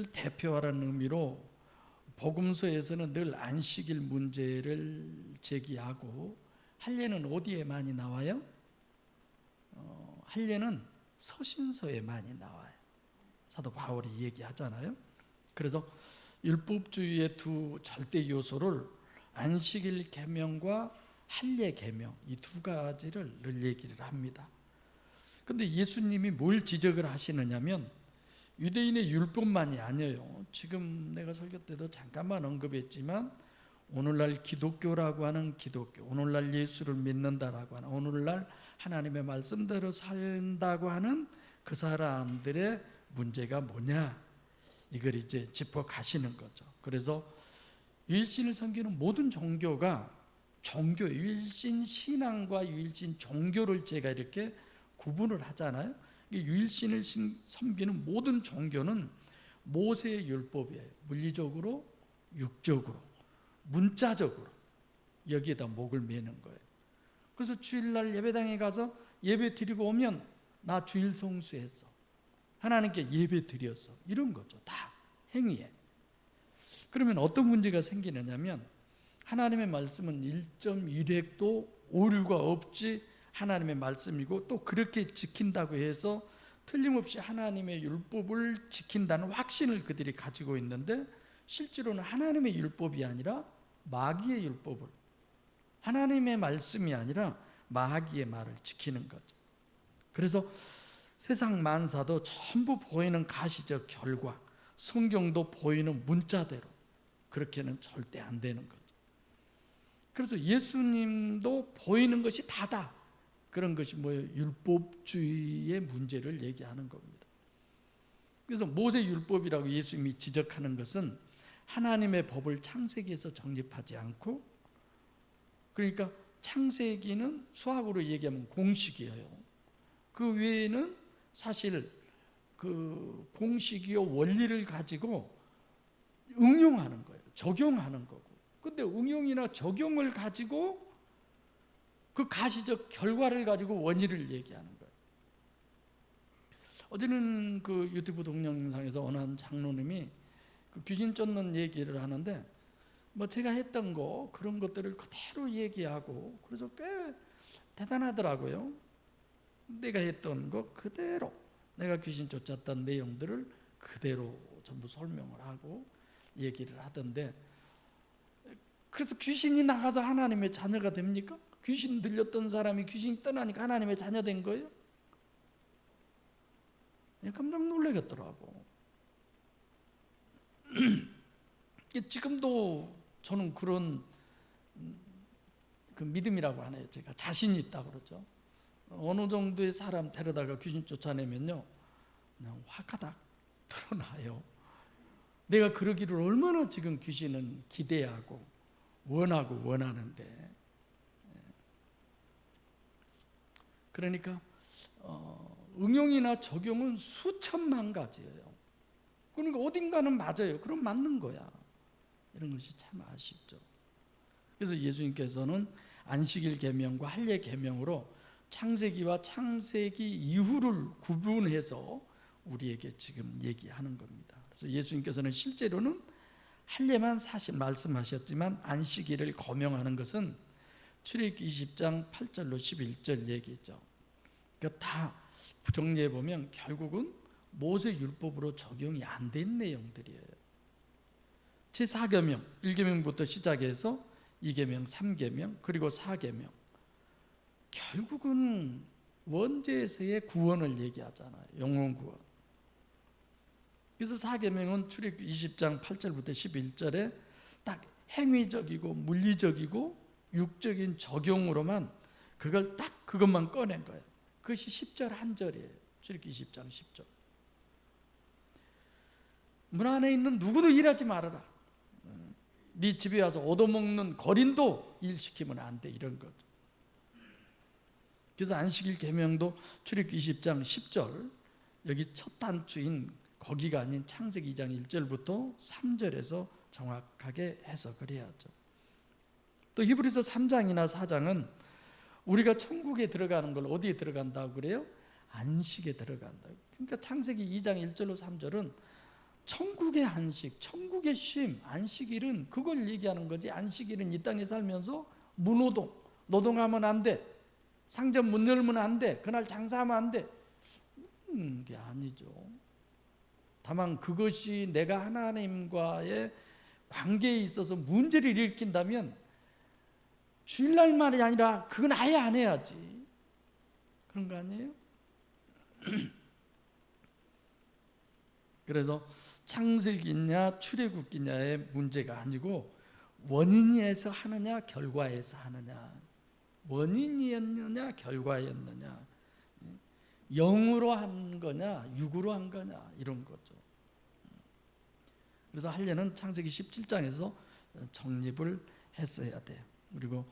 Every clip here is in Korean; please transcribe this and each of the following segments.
대표하라는 의미로 복음서에서는 늘 안식일 문제를 제기하고, 할례는 어디에 많이 나와요? 할례는 서신서에 많이 나와요. 사도 바울이 얘기하잖아요. 그래서 율법주의의 두 절대 요소를 안식일 계명과 할례 계명, 이 두 가지를 늘 얘기를 합니다. 근데 예수님이 뭘 지적을 하시느냐면, 유대인의 율법만이 아니에요. 지금 내가 설교 때도 잠깐만 언급했지만, 오늘날 기독교라고 하는 기독교, 오늘날 예수를 믿는다라고 하는, 오늘날 하나님의 말씀대로 산다고 하는 그 사람들의 문제가 뭐냐, 이걸 이제 짚어 가시는 거죠. 그래서 유일신을 섬기는 모든 종교가 종교, 유일신 신앙과 유일신 종교를 제가 이렇게 구분을 하잖아요. 유일신을 섬기는 모든 종교는 모세의 율법이에요. 물리적으로, 육적으로, 문자적으로 여기에다 목을 매는 거예요. 그래서 주일날 예배당에 가서 예배 드리고 오면 나 주일 성수했어, 하나님께 예배 드렸어, 이런 거죠. 다 행위에. 그러면 어떤 문제가 생기느냐면, 하나님의 말씀은 1.1획도 오류가 없이 하나님의 말씀이고, 또 그렇게 지킨다고 해서 틀림없이 하나님의 율법을 지킨다는 확신을 그들이 가지고 있는데, 실제로는 하나님의 율법이 아니라 마귀의 율법을, 하나님의 말씀이 아니라 마귀의 말을 지키는 거죠. 그래서 세상 만사도 전부 보이는 가시적 결과, 성경도 보이는 문자대로 그렇게는 절대 안 되는 거죠. 그래서 예수님도 보이는 것이 다다, 그런 것이 뭐예요? 율법주의의 문제를 얘기하는 겁니다. 그래서 모세 율법이라고 예수님이 지적하는 것은 하나님의 법을 창세기에서 정립하지 않고, 그러니까 창세기는 수학으로 얘기하면 공식이에요. 그 외에는 사실 그 공식이요 원리를 가지고 응용하는 거예요. 적용하는 거고. 근데 응용이나 적용을 가지고 그 가시적 결과를 가지고 원리를 얘기하는 거예요. 어제는 그 유튜브 동영상에서 어느 한 장로님이 그 귀신 쫓는 얘기를 하는데, 뭐 제가 했던 거 그런 것들을 그대로 얘기하고, 그래서 꽤 대단하더라고요. 내가 했던 거 그대로, 내가 귀신 쫓았던 내용들을 그대로 전부 설명을 하고 얘기를 하던데, 그래서 귀신이 나가서 하나님의 자녀가 됩니까? 귀신 들렸던 사람이 귀신이 떠나니까 하나님의 자녀 된 거예요? 깜짝 놀라겠더라고. 지금도 저는 그런 그 믿음이라고 하네요. 제가 자신이 있다고 그러죠. 어느 정도의 사람 데려다가 귀신 쫓아내면요, 그냥 화가닥 드러나요. 내가 그러기를 얼마나 지금 귀신은 기대하고 원하고 원하는데. 그러니까 응용이나 적용은 수천만 가지예요. 그러니까 어딘가는 맞아요. 그럼 맞는 거야. 이런 것이 참 아쉽죠. 그래서 예수님께서는 안식일 계명과 할례 계명으로 창세기와 창세기 이후를 구분해서 우리에게 지금 얘기하는 겁니다. 그래서 예수님께서는 실제로는 할례만 사실 말씀하셨지만, 안식일을 거명하는 것은 출애굽기 20장 8절로 11절 얘기죠. 그러니까 다 정리해 보면 결국은 모세 율법으로 적용이 안 된 내용들이에요. 제4계명, 1계명부터 시작해서 2계명, 3계명, 그리고 4계명, 결국은 원죄에서의 구원을 얘기하잖아요. 영혼 구원. 그래서 4계명은 출애굽기 20장 8절부터 11절에 딱 행위적이고 물리적이고 육적인 적용으로만 그걸 딱 그것만 꺼낸 거예요. 그것이 10절 한 절이에요. 출애굽기 20장 10절. 문 안에 있는 누구도 일하지 말아라. 네 집에 와서 얻어먹는 거린도 일시키면 안 돼, 이런 거죠. 그래서 안식일 계명도 출애굽기 20장 10절, 여기 첫 단추인 거기가 아닌 창세기 2장 1절부터 3절에서 정확하게 해석을 해야죠. 또 히브리서 3장이나 4장은 우리가 천국에 들어가는 걸 어디에 들어간다고 그래요? 안식에 들어간다. 그러니까 창세기 2장 1절로 3절은 천국의 안식, 천국의 쉼, 안식일은 그걸 얘기하는 거지. 안식일은 이 땅에 살면서 무노동, 노동하면 안 돼, 상점 문 열면 안 돼, 그날 장사하면 안 돼, 게 아니죠. 다만 그것이 내가 하나님과의 관계에 있어서 문제를 일으킨다면 주일날만이 아니라 그건 아예 안 해야지. 그런 거 아니에요? 그래서 창세기냐 출애굽기냐의 문제가 아니고 원인에서 하느냐 결과에서 하느냐, 원인이었느냐 결과였느냐, 영으로 한 거냐 육으로 한 거냐, 이런 거죠. 그래서 할례는 창세기 17장에서 정립을 했어야 돼요. 그리고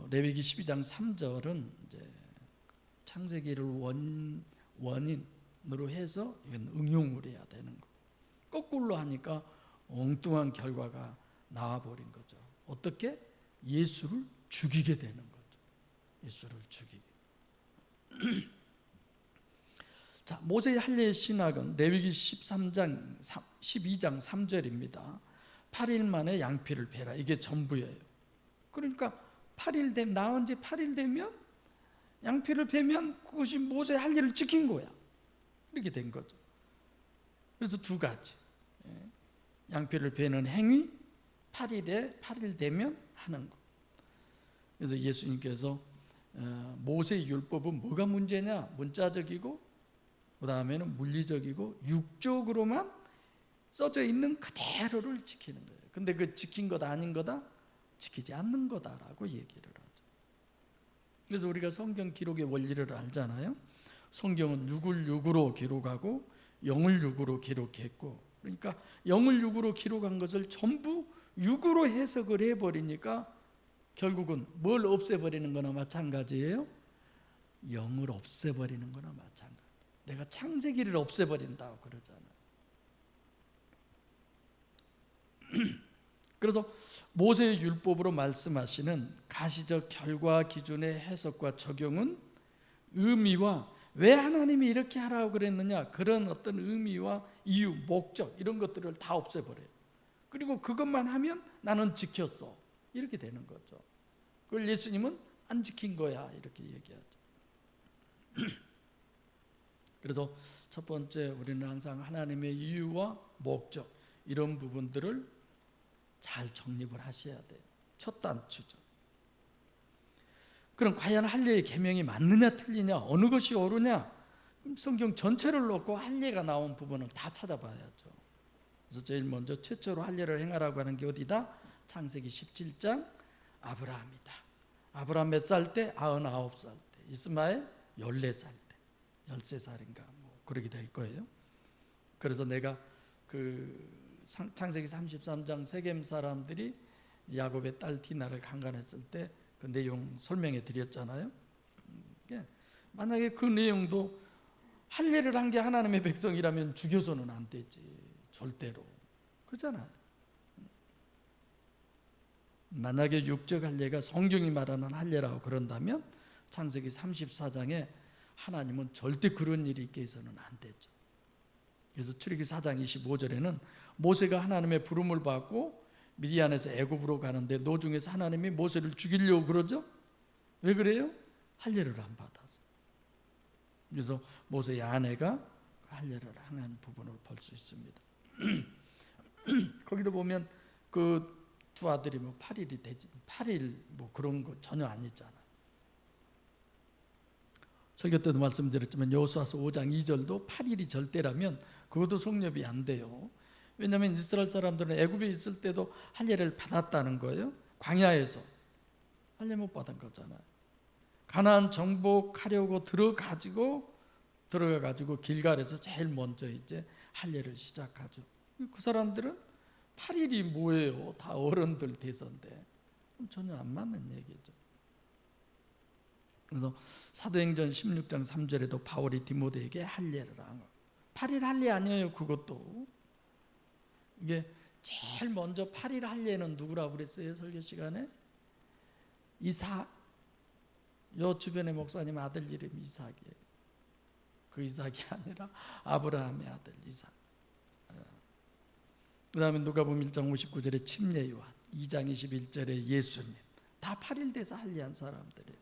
레위기 12장 3절은 이제 창세기를 원인으로 해서 이건 응용을 해야 되는 거. 거꾸로 하니까 엉뚱한 결과가 나와버린 거죠. 어떻게? 예수를 죽이게 되는 거죠. 예수를 죽이게. 자, 모세의 할례의 신학은 레위기 12장 3절입니다. 8일 만에 양피를 베라. 이게 전부예요. 그러니까 8일 되면, 나은 지 8일 되면 양피를 베면 그것이 모세의 할례를 지킨 거야. 이렇게 된 거죠. 그래서 두 가지. 양피를 베는 행위, 8일 되면 하는 것. 그래서 예수님께서 모세의 율법은 뭐가 문제냐? 문자적이고 그 다음에는 물리적이고 육적으로만 써져 있는 그대로를 지키는 거예요. 근데 그 지킨 것 아닌 거다? 지키지 않는 거다라고 얘기를 하죠. 그래서 우리가 성경 기록의 원리를 알잖아요. 성경은 6을 6으로 기록하고 0을 6으로 기록했고, 그러니까 0을 6으로 기록한 것을 전부 6으로 해석을 해버리니까 결국은 뭘 없애버리는 거나 마찬가지예요. 0을 없애버리는 거나 마찬가지. 내가 창세기를 없애버린다고 그러잖아요. 그래서 모세의 율법으로 말씀하시는 가시적 결과 기준의 해석과 적용은 의미와 왜 하나님이 이렇게 하라고 그랬느냐, 그런 어떤 의미와 이유, 목적, 이런 것들을 다 없애버려요. 그리고 그것만 하면 나는 지켰어, 이렇게 되는 거죠. 그걸 예수님은 안 지킨 거야, 이렇게 얘기하죠. 그래서 첫 번째, 우리는 항상 하나님의 이유와 목적, 이런 부분들을 잘 정립을 하셔야 돼요. 첫 단추죠. 그럼 과연 할례의 계명이 맞느냐 틀리냐, 어느 것이 옳으냐? 성경 전체를 놓고 할례가 나온 부분을 다 찾아봐야죠. 그래서 제일 먼저 최초로 할례를 행하라고 하는 게 어디다? 창세기 17장 아브라함이다. 아브라함 몇 살 때? 99살 때. 이스마엘 14살 때. 13살인가 뭐 그렇게 될 거예요. 그래서 내가 창세기 33장 세겜 사람들이 야곱의 딸 디나를 강간했을 때 그 내용 설명해 드렸잖아요. 만약에 그 내용도 할례를 한 게 하나님의 백성이라면 죽여서는 안 되지, 절대로. 그렇잖아요. 만약에 육적 할례가 성경이 말하는 할례라고 그런다면 창세기 34장에 하나님은 절대 그런 일이 있게 해서는 안 되죠. 그래서 출애굽기 4장 25절에는 모세가 하나님의 부름을 받고 미디안에서 애굽으로 가는데 노중에서 하나님이 모세를 죽이려고 그러죠. 왜 그래요? 할례를 안 받아서. 그래서 모세의 아내가 할례를 하는 부분을 볼 수 있습니다. 거기도 보면 그 두 아들이 뭐 8일이 되지, 8일 뭐 그런 거 전혀 아니잖아. 설교 때도 말씀드렸지만 여호수아서 5장 2절도 8일이 절대라면 그것도 성립이 안 돼요. 왜냐하면 이스라엘 사람들은 애굽에 있을 때도 할례를 받았다는 거예요. 광야에서 할례 못 받은 거잖아요. 가나안 정복하려고 들어가가지고 길갈에서 제일 먼저 이제 할례를 시작하죠. 그 사람들은 8일이 뭐예요? 다 어른들 대선데 전혀 안 맞는 얘기죠. 그래서 사도행전 16장 3절에도 바울이 디모데에게 할례를 한 거. 8일 할례 아니에요. 그것도 이게 제일 먼저 8일 할례는 누구라고 그랬어요? 설교 시간에 이삭. 요 주변의 목사님 아들 이름이 이삭이에요. 그 이삭이 아니라 아브라함의 아들 이삭. 그 다음에 누가복음 1장 59절에 침례 요한, 2장 21절에 예수님, 다 8일 돼서 할례한 사람들이에요.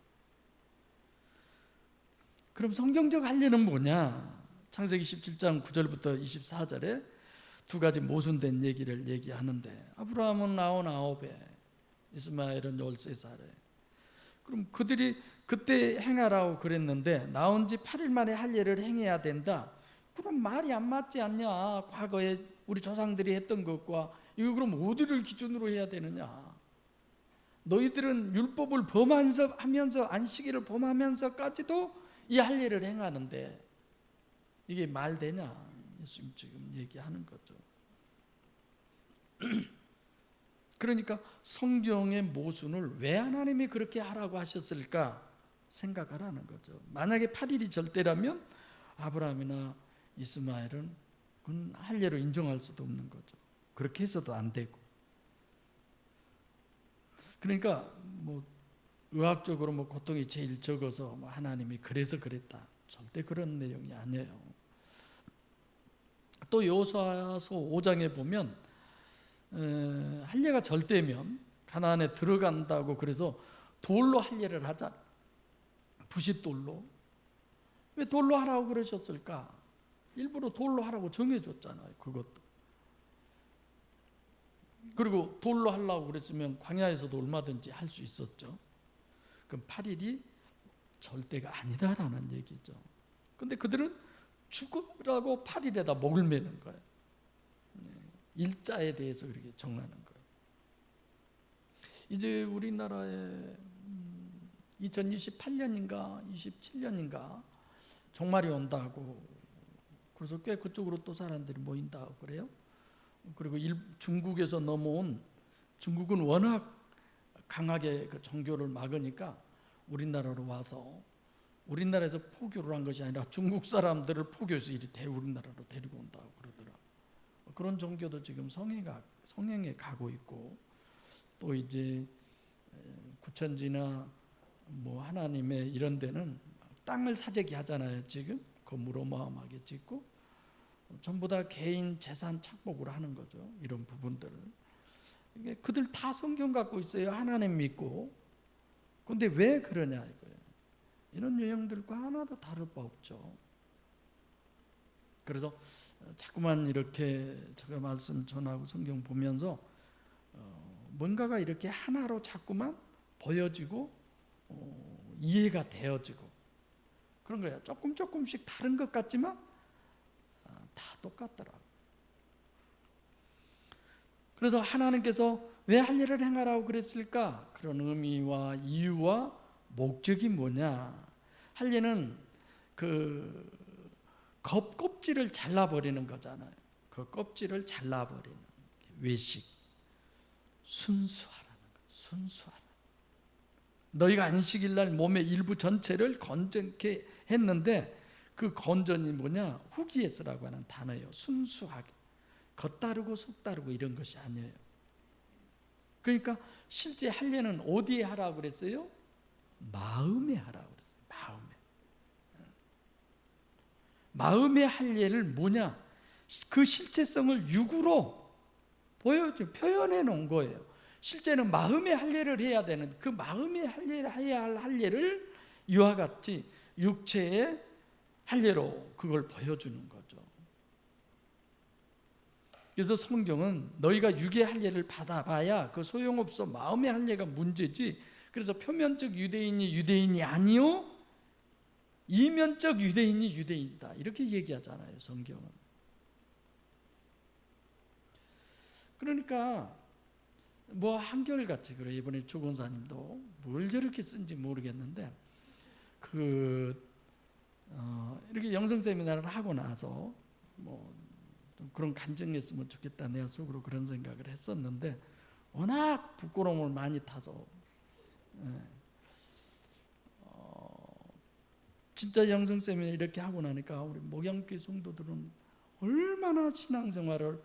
그럼 성경적 할례는 뭐냐? 창세기 17장 9절부터 24절에 두 가지 모순된 얘기를 얘기하는데, 아브라함은 99에, 이스마엘은 13살에. 그럼 그들이 그때 행하라고 그랬는데 나온 지 8일 만에 할례를 행해야 된다. 그럼 말이 안 맞지 않냐? 과거에 우리 조상들이 했던 것과 이거 그럼 어디를 기준으로 해야 되느냐? 너희들은 율법을 범하면서 안식일을 범하면서까지도 이 할례를 행하는데 이게 말 되냐? 예수님 지금 얘기하는 거죠. 그러니까 성경의 모순을 왜 하나님이 그렇게 하라고 하셨을까 생각하라는 거죠. 만약에 8일이 절대라면 아브라함이나 이스마엘은 그건 할례로 인정할 수도 없는 거죠. 그렇게 해서도 안 되고. 그러니까 뭐 의학적으로 뭐 고통이 제일 적어서 뭐 하나님이 그래서 그랬다, 절대 그런 내용이 아니에요. 또 여호수아서 5장에 보면 할례가 절대면 가나안에 들어간다고 그래서 돌로 할례를 하자. 부싯돌로. 왜 돌로 하라고 그러셨을까? 일부러 돌로 하라고 정해줬잖아요. 그것도. 그리고 돌로 하려고 그랬으면 광야에서도 얼마든지 할 수 있었죠. 그럼 8일이 절대가 아니다라는 얘기죠. 근데 그들은 죽으라고 8일에다 목을 매는 거예요. 일자에 대해서 그렇게 정하는 거예요. 이제 우리나라에 2028년인가 27년인가 종말이 온다고, 그래서 꽤 그쪽으로 또 사람들이 모인다고 그래요. 그리고 중국에서 넘어온, 중국은 워낙 강하게 그 종교를 막으니까 우리나라로 와서, 우리나라에서 포교를 한 것이 아니라 중국 사람들을 포교해서 이리 우리나라로 데리고 온다고 그러더라. 그런 종교도 지금 성행에 가고 있고, 또 이제 구천지나 뭐 하나님의 이런 데는 땅을 사재기 하잖아요. 지금 건물 어마어마하게 짓고 전부 다 개인 재산 착복을 하는 거죠. 이런 부분들을. 이게 그들 다 성경 갖고 있어요. 하나님 믿고. 그런데 왜 그러냐 이거예요. 이런 유형들과 하나도 다를 바 없죠. 그래서 자꾸만 이렇게 제가 말씀 전하고 성경 보면서 뭔가가 이렇게 하나로 자꾸만 보여지고 이해가 되어지고 그런 거예요. 조금씩 다른 것 같지만 다 똑같더라고요. 그래서 하나님께서 왜 할례를 행하라고 그랬을까? 그런 의미와 이유와 목적이 뭐냐? 할례는 그 껍질을 잘라버리는 거잖아요. 그 껍질을 잘라버리는 외식, 순수하라는 거예요. 순수하라. 너희가 안식일날 몸의 일부 전체를 건전케 했는데 그 건전이 뭐냐? 후기에서라고 하는 단어예요. 순수하게. 겉다르고 속다르고 이런 것이 아니에요. 그러니까 실제 할례는 어디에 하라고 그랬어요? 마음에 하라고 그랬어요. 마음의 할례를 뭐냐? 그 실체성을 육으로 표현해 놓은 거예요. 실제는 마음의 할례를 해야 되는, 그 마음의 할례를 해야 할 할례를 이와 같이 육체의 할례로 그걸 보여주는 거죠. 그래서 성경은 너희가 육의 할례를 받아봐야 그 소용없어. 마음의 할례가 문제지. 그래서 표면적 유대인이 아니요 이면적 유대인이 유대인이다, 이렇게 얘기하잖아요, 성경은. 그러니까 뭐 한결같이 그래. 이번에 조 권사님도 뭘 저렇게 쓴지 모르겠는데 이렇게 영성 세미나를 하고 나서 뭐 좀 그런 간증했으면 좋겠다, 내가 속으로 그런 생각을 했었는데 워낙 부끄러움을 많이 타서 진짜 영성 세미나 이렇게 하고 나니까 우리 목양교회 성도들은 얼마나 신앙생활을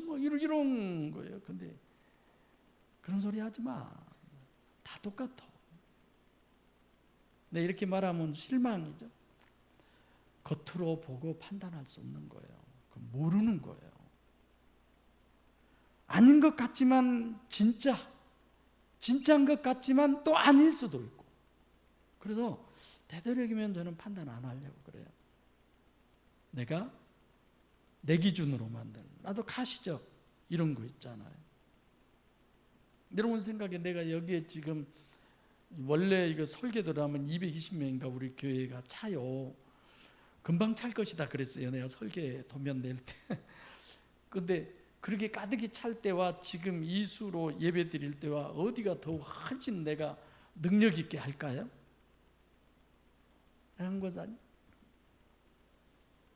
뭐 이런 거예요. 근데 그런 소리 하지 마. 다 똑같아. 네, 이렇게 말하면 실망이죠. 겉으로 보고 판단할 수 없는 거예요. 모르는 거예요. 아닌 것 같지만 진짜인 것 같지만 또 아닐 수도 있고. 그래서 되도록이면 저는 판단 안 하려고 그래요. 내가 내 기준으로 만드는, 나도 가시적 이런 거 있잖아요. 여러분 생각에 내가 여기에 지금 원래 이거 설계도로 하면 220명인가 우리 교회가 차요. 금방 찰 것이다 그랬어요. 내가 설계 도면 낼 때. 근데 그렇게 가득히 찰 때와 지금 이 수로 예배 드릴 때와 어디가 더 훨씬 내가 능력 있게 할까요? 한 거잖아요.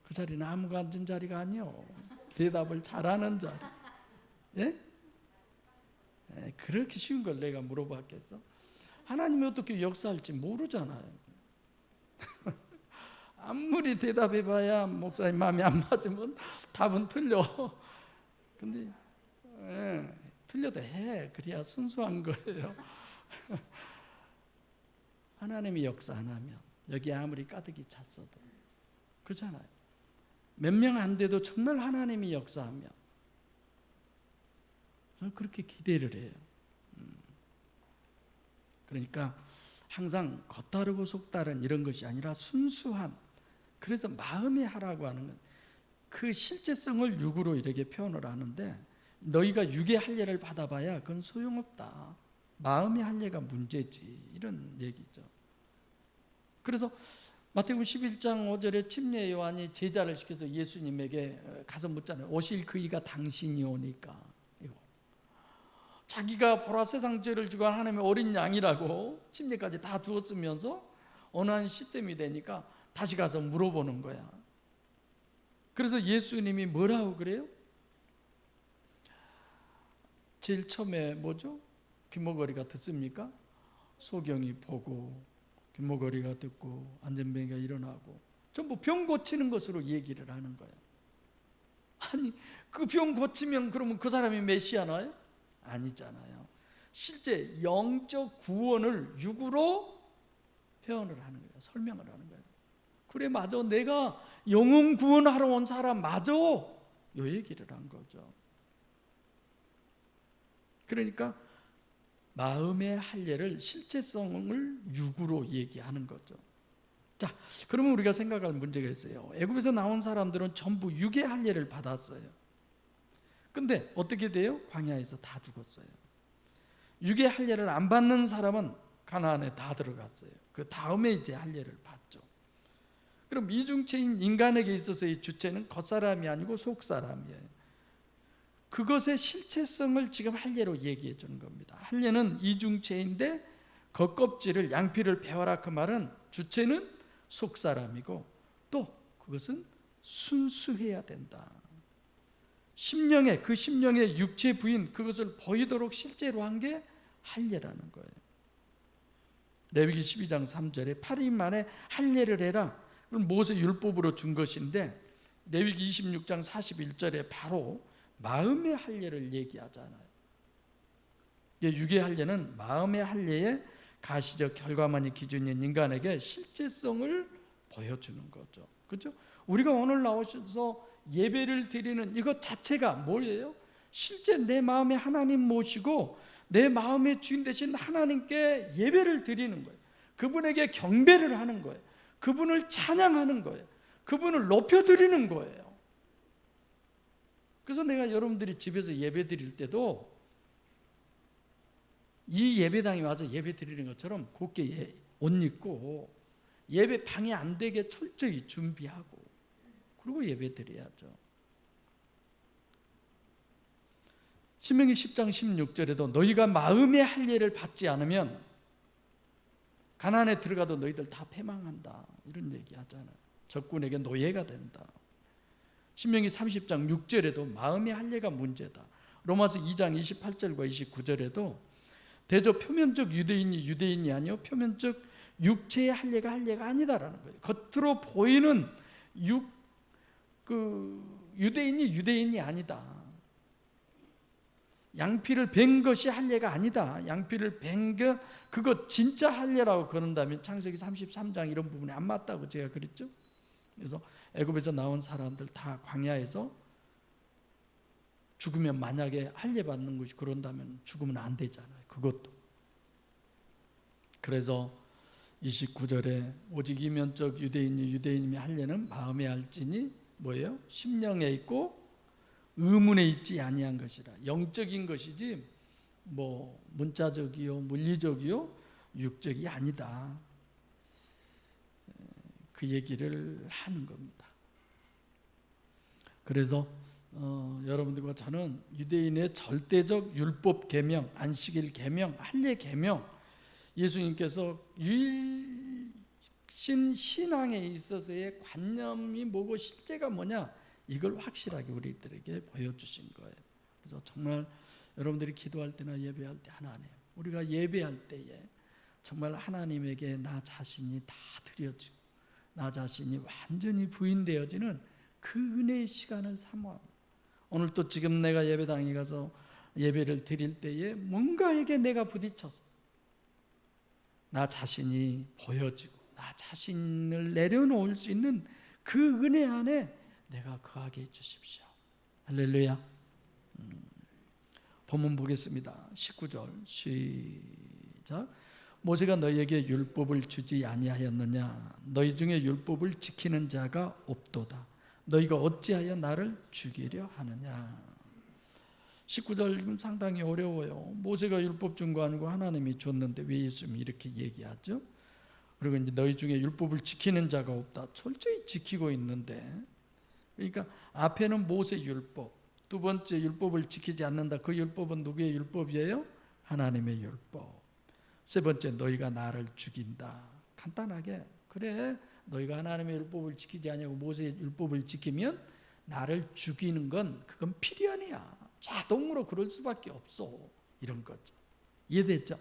그 자리는 아무가 앉은 자리가 아니요. 대답을 잘하는 자리. 예? 그렇게 쉬운 걸 내가 물어봤겠어? 하나님이 어떻게 역사할지 모르잖아요. 아무리 대답해봐야 목사님 마음에 안 맞으면 답은 틀려. 근데 틀려도 해. 그래야 순수한 거예요. 하나님이 역사 안 하면 여기 아무리 가득히 찼어도 그렇잖아요. 몇 명 안 돼도 정말 하나님이 역사하면 저는 그렇게 기대를 해요. 그러니까 항상 겉다르고 속다른 이런 것이 아니라 순수한, 그래서 마음에 하라고 하는 건 그 실제성을 육으로 이렇게 표현을 하는데, 너희가 육의 할례를 받아봐야 그건 소용없다. 마음의 할례가 문제지, 이런 얘기죠. 그래서 마태복음 11장 5절에 침례 요한이 제자를 시켜서 예수님에게 가서 묻잖아요. 오실 그이가 당신이 오니까. 이거 자기가 보라 세상 죄를 지고 하나님의 어린 양이라고 침례까지 다 두었으면서 어느 한 시점이 되니까 다시 가서 물어보는 거야. 그래서 예수님이 뭐라고 그래요? 제일 처음에 뭐죠? 귀머거리가 듣습니까? 소경이 보고 귀머거리가 듣고 안전뱅이가 일어나고 전부 병 고치는 것으로 얘기를 하는 거예요. 아니 그 병 고치면 그러면 그 사람이 메시아나요? 아니잖아요. 실제 영적 구원을 육으로 표현을 하는 거예요. 설명을 하는 거예요. 그래 맞아, 내가 영혼 구원하러 온 사람 맞아, 요 얘기를 한 거죠. 그러니까 마음의 할례를, 실제성을 육으로 얘기하는 거죠. 자, 그러면 우리가 생각할 문제가 있어요. 애굽에서 나온 사람들은 전부 육의 할례를 받았어요. 근데 어떻게 돼요? 광야에서 다 죽었어요. 육의 할례를 안 받는 사람은 가나안에 다 들어갔어요. 그 다음에 이제 할례를 받죠. 그럼 이중체인 인간에게 있어서의 주체는 겉사람이 아니고 속사람이에요. 그것의 실체성을 지금 할례로 얘기해 주는 겁니다. 할례는 이중체인데 겉껍질을, 양피를 베어라, 그 말은 주체는 속사람이고 또 그것은 순수해야 된다. 그 심령의 육체 부인, 그것을 보이도록 실제로 한 게 할례라는 거예요. 레위기 12장 3절에 8일 만에 할례를 해라, 그건 모세 율법으로 준 것인데, 레위기 26장 41절에 바로 마음의 할례를 얘기하잖아요. 육의 할례는 마음의 할례의 가시적 결과만이 기준인 인간에게 실제성을 보여주는 거죠. 그렇죠? 우리가 오늘 나오셔서 예배를 드리는 이것 자체가 뭐예요? 실제 내 마음에 하나님 모시고 내 마음의 주인 되신 하나님께 예배를 드리는 거예요. 그분에게 경배를 하는 거예요. 그분을 찬양하는 거예요. 그분을 높여드리는 거예요. 그래서 내가 여러분들이 집에서 예배 드릴 때도 이 예배당에 와서 예배 드리는 것처럼 곱게 옷 입고 예배 방해 안 되게 철저히 준비하고 그리고 예배 드려야죠. 신명기 10장 16절에도 너희가 마음의 할례를 받지 않으면 가나안에 들어가도 너희들 다 패망한다, 이런 얘기 하잖아요. 적군에게 노예가 된다. 신명기 30장 6절에도 마음의 할례가 문제다. 로마서 2장 28절과 29절에도 대저 표면적 유대인이 아니요 표면적 육체의 할례가 아니다라는 거예요. 겉으로 보이는 유대인이 아니다. 양피를 벤 것이 할례가 아니다. 양피를 벤 것, 그거 진짜 할례라고 그런다면 창세기 33장 이런 부분이 안 맞다고 제가 그랬죠. 그래서 애굽에서 나온 사람들 다 광야에서 죽으면 만약에 할례 받는 것이 그런다면 죽으면 안 되잖아요. 그것도. 그래서 29절에 오직 이면적 유대인이 할례는 마음에 할지니 뭐예요? 심령에 있고 의문에 있지 아니한 것이라. 영적인 것이지 뭐 문자적이요 물리적이요 육적이 아니다. 그 얘기를 하는 겁니다. 그래서 여러분들과 저는 유대인의 절대적 율법 계명, 안식일 계명, 할례 계명, 예수님께서 유일신 신앙에 있어서의 관념이 뭐고 실제가 뭐냐, 이걸 확실하게 우리들에게 보여주신 거예요. 그래서 정말 여러분들이 기도할 때나 예배할 때 하나님, 우리가 예배할 때에 정말 하나님에게 나 자신이 다 드려지고 나 자신이 완전히 부인되어지는 그 은혜의 시간을 사모합니다. 오늘 또 지금 내가 예배당에 가서 예배를 드릴 때에 뭔가에게 내가 부딪혀서 나 자신이 보여지고 나 자신을 내려놓을 수 있는 그 은혜 안에 내가 거하게 해주십시오. 할렐루야. 본문 보겠습니다. 19절 시작. 모세가 너희에게 율법을 주지 아니하였느냐? 너희 중에 율법을 지키는 자가 없도다. 너희가 어찌하여 나를 죽이려 하느냐? 19절 지금 상당히 어려워요. 모세가 율법 준 거 아니고 하나님이 줬는데 왜 예수님이 이렇게 얘기하죠? 그리고 이제 너희 중에 율법을 지키는 자가 없다. 철저히 지키고 있는데, 그러니까 앞에는 모세 율법, 두 번째 율법을 지키지 않는다. 그 율법은 누구의 율법이에요? 하나님의 율법. 세 번째, 너희가 나를 죽인다. 간단하게, 그래 너희가 하나님의 율법을 지키지 아니하고 모세의 율법을 지키면 나를 죽이는 건 그건 필연이야. 자동으로 그럴 수밖에 없어. 이런 거죠. 이해됐죠?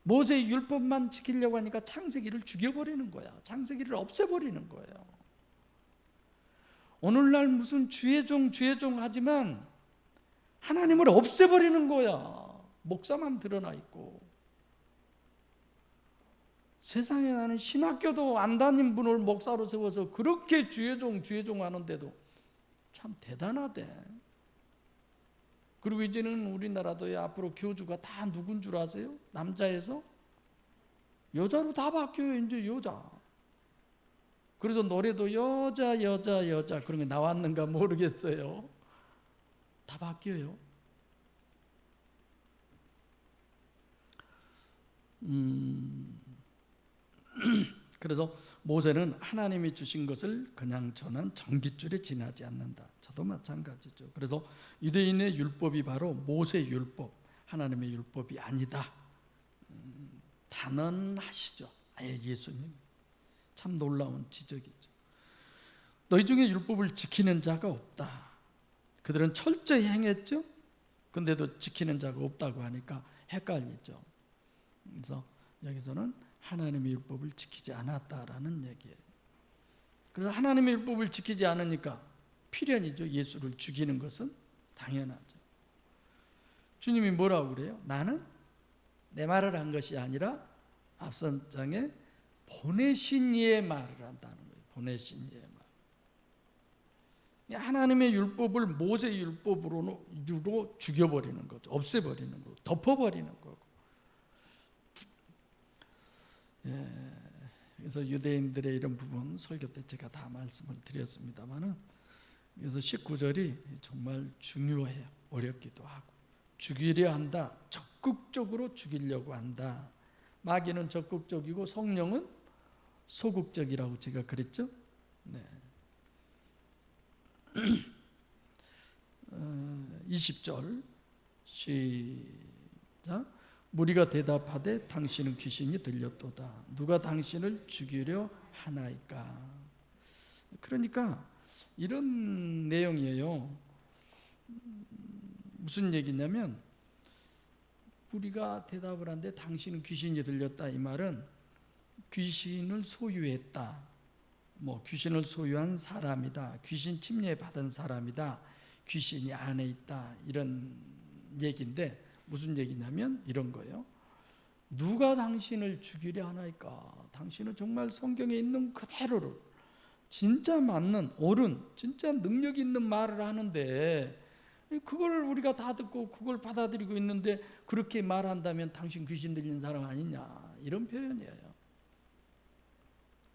모세의 율법만 지키려고 하니까 창세기를 죽여버리는 거야. 창세기를 없애버리는 거예요. 오늘날 무슨 주의 종 하지만 하나님을 없애버리는 거야. 목사만 드러나 있고. 세상에 나는 신학교도 안 다닌 분을 목사로 세워서 그렇게 주의 종 하는데도 참 대단하대. 그리고 이제는 우리나라도 앞으로 교주가 다 누군 줄 아세요? 남자에서 여자로 다 바뀌어요. 이제 여자. 그래서 노래도 여자 그런 게 나왔는가 모르겠어요. 다 바뀌어요. 그래서 모세는 하나님이 주신 것을 그냥 전한 전깃줄에 지나지 않는다. 저도 마찬가지죠. 그래서 유대인의 율법이 바로 모세 율법, 하나님의 율법이 아니다. 단언하시죠. 아예 예수님. 참 놀라운 지적이죠. 너희 중에 율법을 지키는 자가 없다. 그들은 철저히 행했죠. 근데도 지키는 자가 없다고 하니까 헷갈리죠. 그래서 여기서는 하나님의 율법을 지키지 않았다라는 얘기예요. 그래서 하나님의 율법을 지키지 않으니까 필연이죠. 예수를 죽이는 것은 당연하죠. 주님이 뭐라고 그래요? 나는 내 말을 한 것이 아니라 앞선 장에 보내신 이의 말을 한다는 거예요. 보내신 이의 말. 하나님의 율법을 모세 율법으로 죽여버리는 거죠. 없애버리는 거고 덮어버리는 거고. 그래서 유대인들의 이런 부분 설교 때 제가 다 말씀을 드렸습니다만은, 그래서 19절이 정말 중요해요. 어렵기도 하고. 죽이려 한다. 적극적으로 죽이려고 한다. 마귀는 적극적이고 성령은 소극적이라고 제가 그랬죠. 네. 20절 시작. 무리가 대답하되 당신은 귀신이 들렸도다. 누가 당신을 죽이려 하나이까. 그러니까 이런 내용이에요. 무슨 얘기냐면, 우리가 대답을 하는데 당신은 귀신이 들렸다. 이 말은 귀신을 소유했다, 뭐 귀신을 소유한 사람이다, 귀신 침례 받은 사람이다, 귀신이 안에 있다, 이런 얘기인데 무슨 얘기냐면 이런 거예요. 누가 당신을 죽이려 하나이까. 당신은 정말 성경에 있는 그대로를 진짜 맞는 옳은 진짜 능력 있는 말을 하는데 그걸 우리가 다 듣고 그걸 받아들이고 있는데 그렇게 말한다면 당신 귀신 들리는 사람 아니냐, 이런 표현이에요.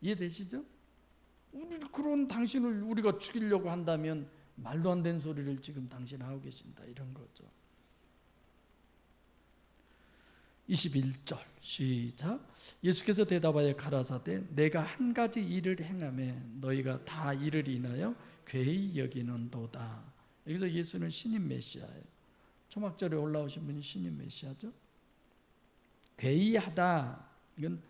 이해되시죠? 그런 당신을 우리가 죽이려고 한다면 말도 안 되는 소리를 지금 당신 하고 계신다, 이런 거죠. 21절 시작. 예수께서 대답하여 가라사대 내가 한 가지 일을 행하매 너희가 다 이를 인하여 괴히 여기는도다. 여기서 예수는 신인 메시아예요. 초막절에 올라오신 분이 신인 메시아죠. 괴이하다, 이건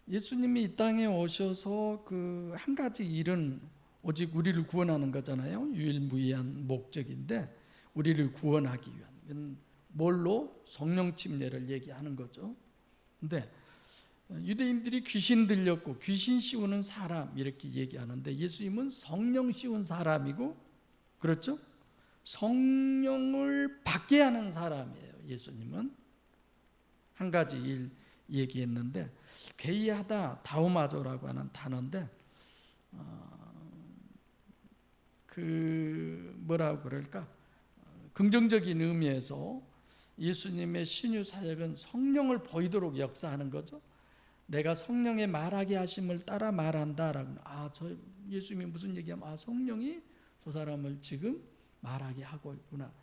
예수님이 이 땅에 오셔서 그 한 가지 일은 오직 우리를 구원하는 거잖아요. 유일무이한 목적인데 우리를 구원하기 위한, 뭘로? 성령 침례를 얘기하는 거죠. 근데 유대인들이 귀신 들렸고 귀신 씌우는 사람 이렇게 얘기하는데 예수님은 성령 씌운 사람이고, 그렇죠? 성령을 받게 하는 사람이에요. 예수님은 한 가지 일 얘기했는데, 괴이하다, 다우마조라고 하는 단어인데 뭐라고 그럴까? 긍정적인 의미에서 예수님의 신유 사역은 성령을 보이도록 역사하는 거죠. 내가 성령의 말하게 하심을 따라 말한다라고. 저 예수님이 무슨 얘기하면 성령이 저 사람을 지금 말하게 하고 있구나.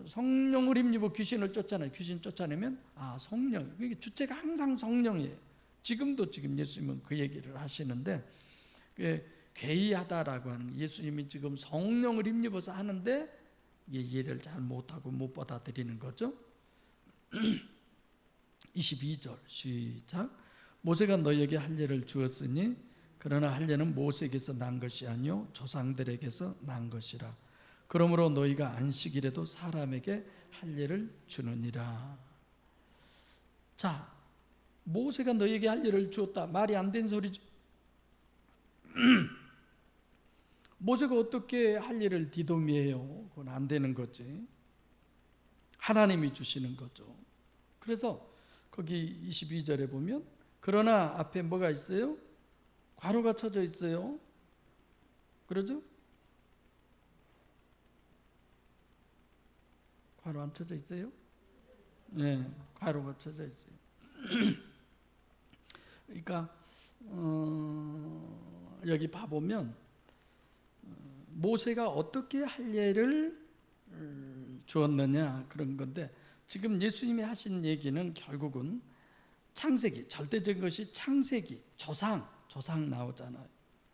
성령을 힘입어 귀신을 쫓잖아요. 귀신 쫓아내면 성령. 이게 주체가 항상 성령이에요. 지금도 지금 예수님은 그 얘기를 하시는데, 괴이하다라고 하는, 예수님이 지금 성령을 힘입어서 하는데 이해를 잘 못하고 못 받아들이는 거죠. 22절 시작. 모세가 너희에게 할례를 주었으니 그러나 할례는 모세에게서 난 것이 아니요 조상들에게서 난 것이라. 그러므로 너희가 안식일에도 사람에게 할례를 주느니라. 자, 모세가 너희에게 할례를 주었다, 말이 안 된 소리죠. 모세가 어떻게 할례를 디도미해요? 그건 안 되는 거지. 하나님이 주시는 거죠. 그래서 거기 22절에 보면 그러나 앞에 뭐가 있어요? 괄호가 쳐져 있어요. 그러죠? 괄호 안 쳐져 있어요? 네, 괄호가 쳐져 있어요. 그러니까 여기 봐보면 모세가 어떻게 할례를 주었느냐 그런 건데, 지금 예수님이 하신 얘기는 결국은 창세기, 절대적인 것이 창세기, 조상 나오잖아요.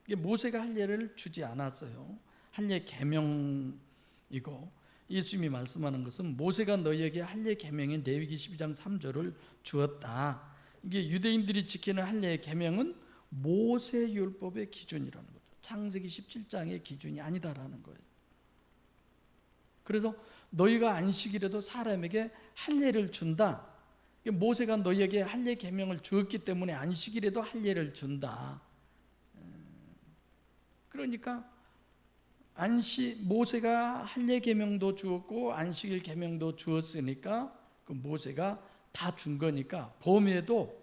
이게 모세가 할례를 주지 않았어요. 할례 계명이고, 예수님이 말씀하는 것은 모세가 너희에게 할례 계명인 레위기 12장 3절을 주었다. 이게 유대인들이 지키는 할례의 계명은 모세 율법의 기준이라는 거죠. 창세기 17장의 기준이 아니다라는 거예요. 그래서 너희가 안식일에도 사람에게 할례를 준다. 모세가 너희에게 할례 계명을 주었기 때문에 안식일에도 할례를 준다. 그러니까 모세가 할례 계명도 주었고 안식일 계명도 주었으니까 그 모세가 다 준 거니까 범에도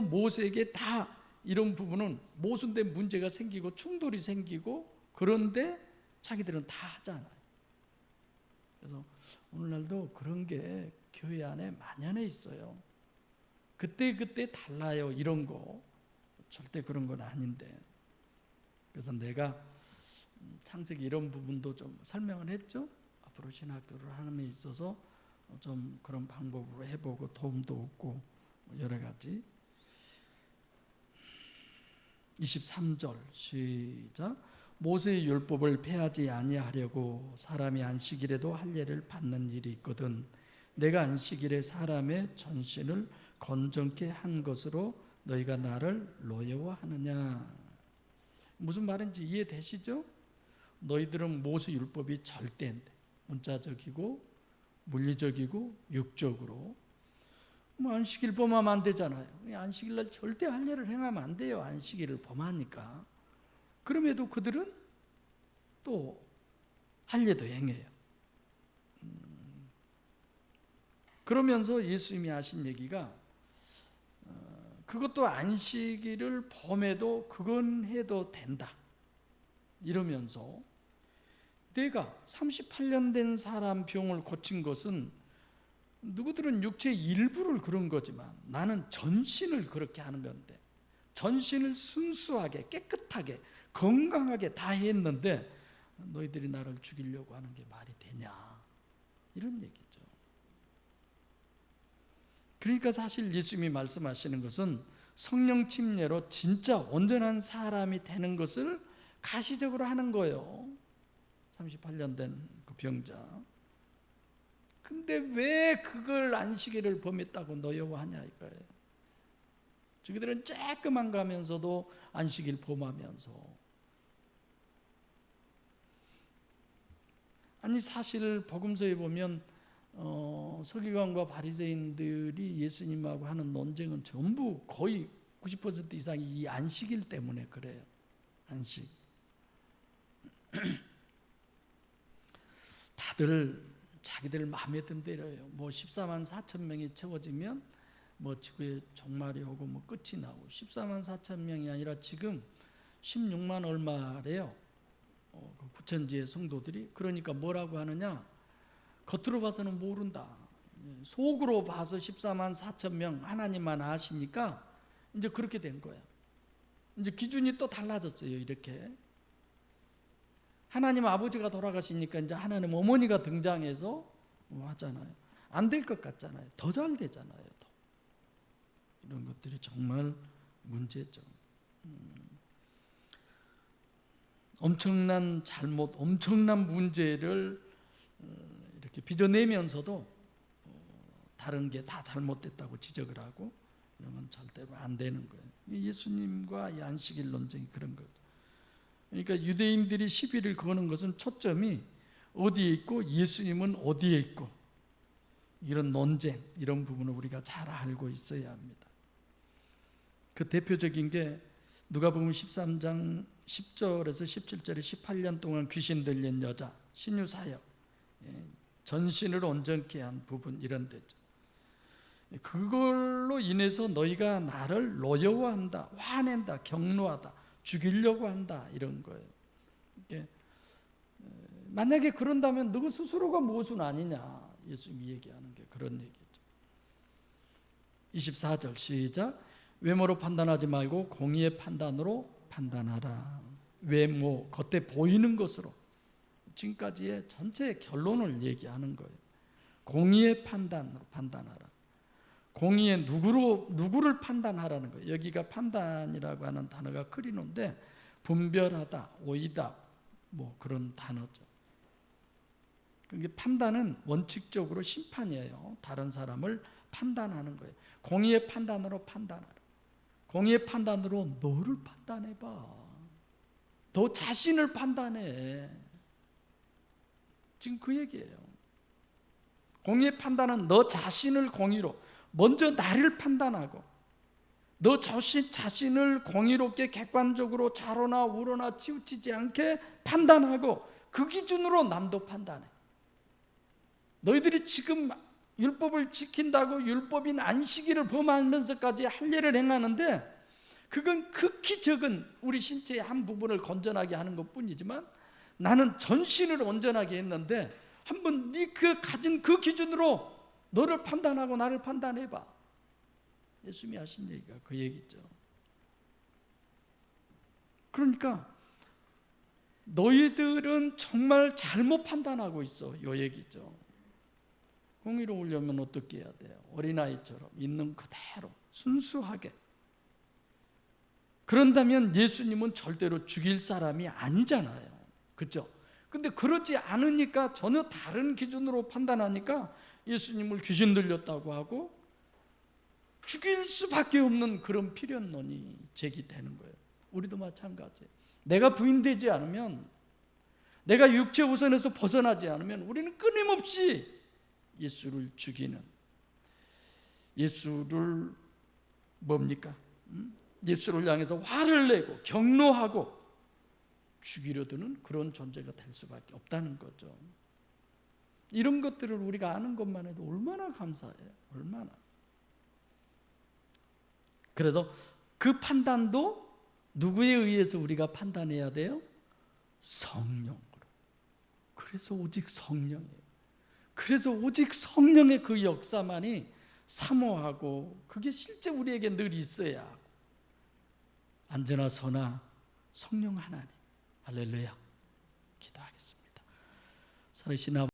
모세에게 다 이런 부분은 모순된 문제가 생기고 충돌이 생기고, 그런데 자기들은 다 하잖아요. 그래서 오늘날도 그런 게 교회 안에 만연해 있어요. 그때 달라요, 이런 거. 절대 그런 건 아닌데. 그래서 내가 창세기 이런 부분도 좀 설명을 했죠. 앞으로 신학교를 하는 데 있어서 좀 그런 방법으로 해보고 도움도 얻고 여러 가지. 23절 시작. 모세의 율법을 폐하지 아니하려고 사람이 안식일에도 할례를 받는 일이 있거든 내가 안식일에 사람의 전신을 건전케 한 것으로 너희가 나를 노여워하느냐. 무슨 말인지 이해되시죠? 너희들은 모세 율법이 절대인데, 문자적이고 물리적이고 육적으로 안식일 범하면 안 되잖아요. 안식일날 절대 할례를 행하면 안 돼요. 안식일을 범하니까. 그럼에도 그들은 또 할례도 행해요. 그러면서 예수님이 하신 얘기가 그것도 안식일을 범해도 그건 해도 된다. 이러면서 내가 38년 된 사람 병을 고친 것은 누구들은 육체의 일부를 그런 거지만 나는 전신을 그렇게 하는 건데, 전신을 순수하게 깨끗하게 건강하게 다 했는데 너희들이 나를 죽이려고 하는 게 말이 되냐, 이런 얘기죠. 그러니까 사실 예수님이 말씀하시는 것은 성령 침례로 진짜 온전한 사람이 되는 것을 가시적으로 하는 거예요. 38년 된 그 병자. 근데 왜 그걸 안식일을 범했다고 노여워하냐 이거예요. 저기들은 쬐끔만 가면서도 안식일 범하면서. 아니 사실 복음서에 보면 서기관과 바리새인들이 예수님하고 하는 논쟁은 전부 거의 90% 이상이 이 안식일 때문에 그래요. 안식. 다들 자기들 마음에 든 대로예요. 뭐 14만 4천 명이 채워지면 뭐 지구에 종말이 오고 뭐 끝이 나고, 14만 4천 명이 아니라 지금 16만 얼마래요. 구천지의 성도들이. 그러니까 뭐라고 하느냐, 겉으로 봐서는 모른다, 속으로 봐서 14만 4천 명 하나님만 아시니까 이제 그렇게 된 거야. 이제 기준이 또 달라졌어요. 이렇게 하나님 아버지가 돌아가시니까 이제 하나님 어머니가 등장해서 하잖아요. 안 될 것 같잖아요. 더 잘 되잖아요. 더. 이런 것들이 정말 문제죠. 엄청난 잘못, 엄청난 문제를 이렇게 빚어내면서도 다른 게 다 잘못됐다고 지적을 하고 이러면 절대로 안 되는 거예요. 예수님과 이 안식일 논쟁이 그런 거예요. 그러니까 유대인들이 시비를 거는 것은 초점이 어디에 있고 예수님은 어디에 있고, 이런 논쟁, 이런 부분을 우리가 잘 알고 있어야 합니다. 그 대표적인 게 누가복음 13장 10절에서 17절에 18년 동안 귀신 들린 여자 신유 사역, 전신을 온전케 한 부분, 이런 데죠. 그걸로 인해서 너희가 나를 노여워한다, 화낸다, 경노하다, 죽이려고 한다, 이런 거예요. 만약에 그런다면 너 스스로가 무엇은 아니냐, 예수님이 얘기하는 게 그런 얘기죠. 24절 시작. 외모로 판단하지 말고 공의의 판단으로 판단하라. 외모, 겉에 보이는 것으로. 지금까지의 전체 결론을 얘기하는 거예요. 공의의 판단으로 판단하라. 공의의 누구를 판단하라는 거예요. 여기가 판단이라고 하는 단어가 크리노인데, 분별하다, 오이다, 뭐 그런 단어죠. 그게 판단은 원칙적으로 심판이에요. 다른 사람을 판단하는 거예요. 공의의 판단으로 판단하라. 공의의 판단으로 너를 판단해봐. 너 자신을 판단해. 지금 그 얘기예요. 공의의 판단은 너 자신을 공의로, 먼저 나를 판단하고, 너 자신을 공의롭게 객관적으로 좌로나 우로나 치우치지 않게 판단하고, 그 기준으로 남도 판단해. 너희들이 지금 율법을 지킨다고 율법인 안식일을 범하면서까지 할례를 행하는데, 그건 극히 적은 우리 신체의 한 부분을 건전하게 하는 것뿐이지만, 나는 전신을 온전하게 했는데 한번 네 그 가진 그 기준으로 너를 판단하고 나를 판단해봐. 예수님이 하신 얘기가 그 얘기죠. 그러니까 너희들은 정말 잘못 판단하고 있어, 이 얘기죠. 공의로우려면 어떻게 해야 돼요? 어린아이처럼 있는 그대로 순수하게. 그런다면 예수님은 절대로 죽일 사람이 아니잖아요. 그렇죠? 근데 그렇지 않으니까, 전혀 다른 기준으로 판단하니까 예수님을 귀신 들렸다고 하고 죽일 수밖에 없는 그런 필연론이 제기되는 거예요. 우리도 마찬가지예요. 내가 부인되지 않으면, 내가 육체 우선에서 벗어나지 않으면 우리는 끊임없이 예수를 죽이는, 예수를 뭡니까? 예수를 향해서 화를 내고 경노하고 죽이려 드는 그런 존재가 될 수밖에 없다는 거죠. 이런 것들을 우리가 아는 것만 해도 얼마나 감사해요. 얼마나. 그래서 그 판단도 누구에 의해서 우리가 판단해야 돼요? 성령으로. 그래서 오직 성령이에요. 그래서 오직 성령의 그 역사만이 사모하고 그게 실제 우리에게 늘 있어야 하고, 안전하 선하 성령 하나님. 할렐루야. 기도하겠습니다. 살아계신 아버지,